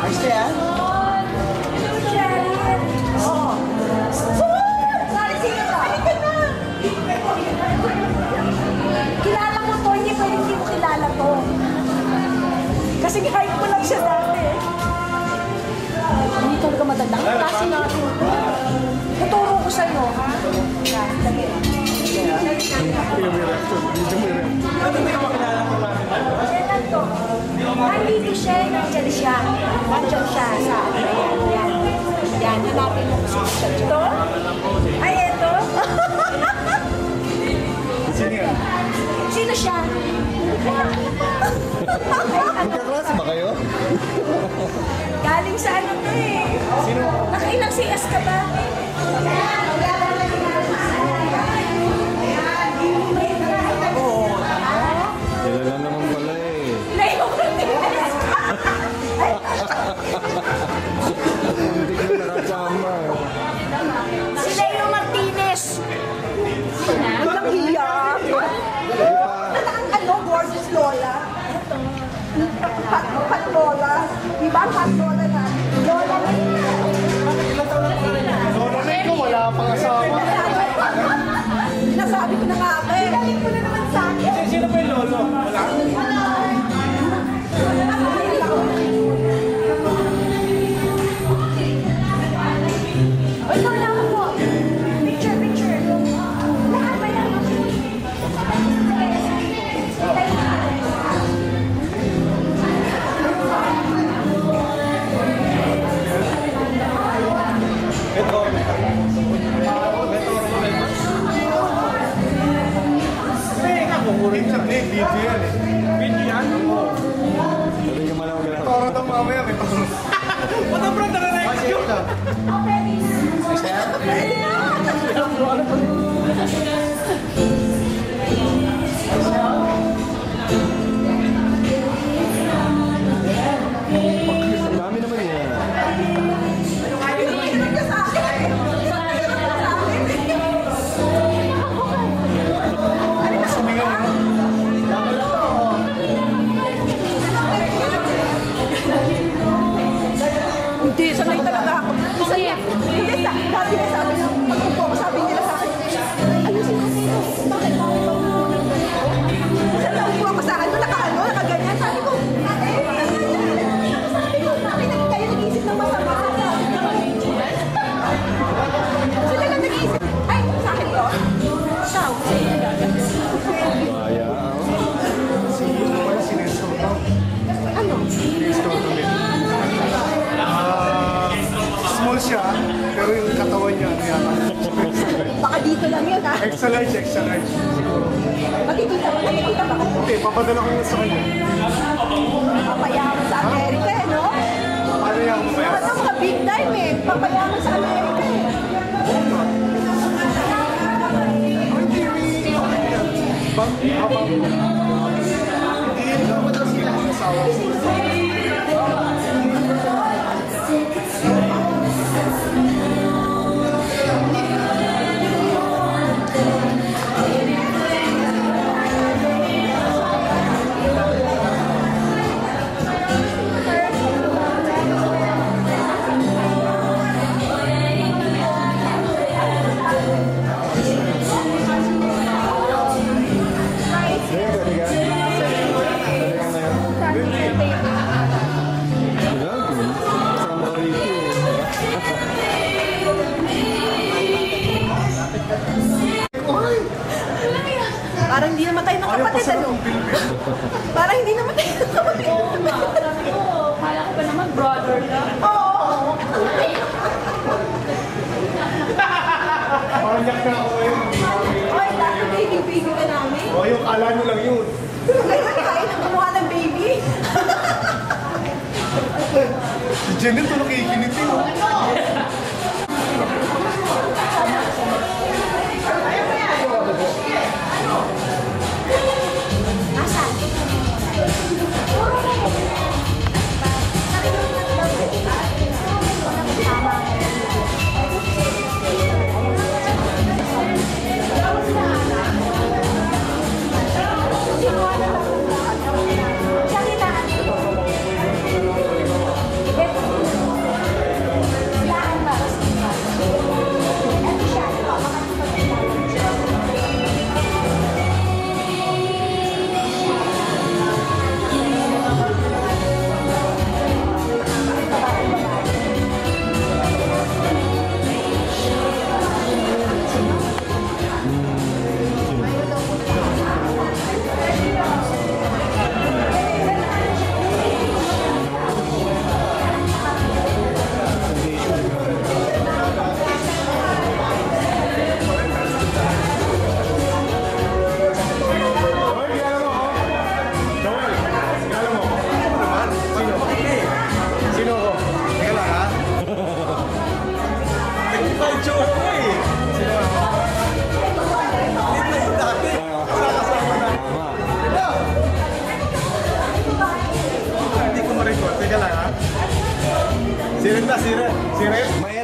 Ayos na yan? Kilala ko to, hindi pwede hindi ko kilala to. Kasi kahit ko lang siya dati. Hindi talaga matanda. Kasi nga ito. Tuturo ko sa'yo, ha? Yan, lagi. Ano may makilala ko namin? Kailan to? Nandito siya, nandiyan siya. Nandiyan siya sa ayan. Yan. Yan, hanapin mo kung sino siya. Ito? Ay, ito? Sino yan? Sino siya? Magkaklase ba kayo? Galing sa ano to eh. Sino? Nakailang CS ka ba? Oo. Kilala naman pala eh. Leo Martinez! Hindi ko nakasama. Si Leo Martinez! Walang hiya! Ano, gorgeous Lola? Pat Lola? Diba ang Pat Lola na? Lola na Lola na ikaw, wala pang asawa. Nasabi ko na nga ako eh. Galing ko na naman sa akin. Sino ba yung lolo? Wala? Uy, Lola ako po. Picture, picture. Lahat ba yan? Ito. Kukurin siya. Video yan eh. Video yan? Oo. Sabi ka man ako ganun. Toro daw mamaya. May toro. Wala bro, nare-rex yun. Ang dami naman yan. Hindi, sanay talaga ako. Hindi, sabi niya, pag-upo ko, sabi nila sa akin, ayusin mo dito. Bakit? Kasi naupo ako sa ano, nakaganyan. Sabi ko, ate, sabi ko, kayo nag-iisip ng masama. Sila lang nag-iisip. Ay, sa akin to? Ikaw, sa'yo na gagawin. Maya. Si Nestor daw. Ano? Nestor kami. Small siya, pero yung katawan niya, ano yan? Baka dito lang yun, ha? Extra large, siguro. Makikita ba? Hindi, papadala ko yun sa kanya. Papayaman sa Amerika, eh, no? Ano yan? Ano mga big time, eh. Papayaman sa Amerika, eh. Hindi, madalas nila ang asawa. Parang hindi naman tayo ng kapatid, ano? Parang hindi naman tayo ng kapatid. Kala ko pa naman brother ka. Oo. Parang yak na ako ngayon. Oy, dati baby ka namin. O, yung kala nyo lang yun. Ngayon tayo nagkumuha ng baby. Si Janet, tulong kikinit yun. Si Red ba? Si Red? Si Red? May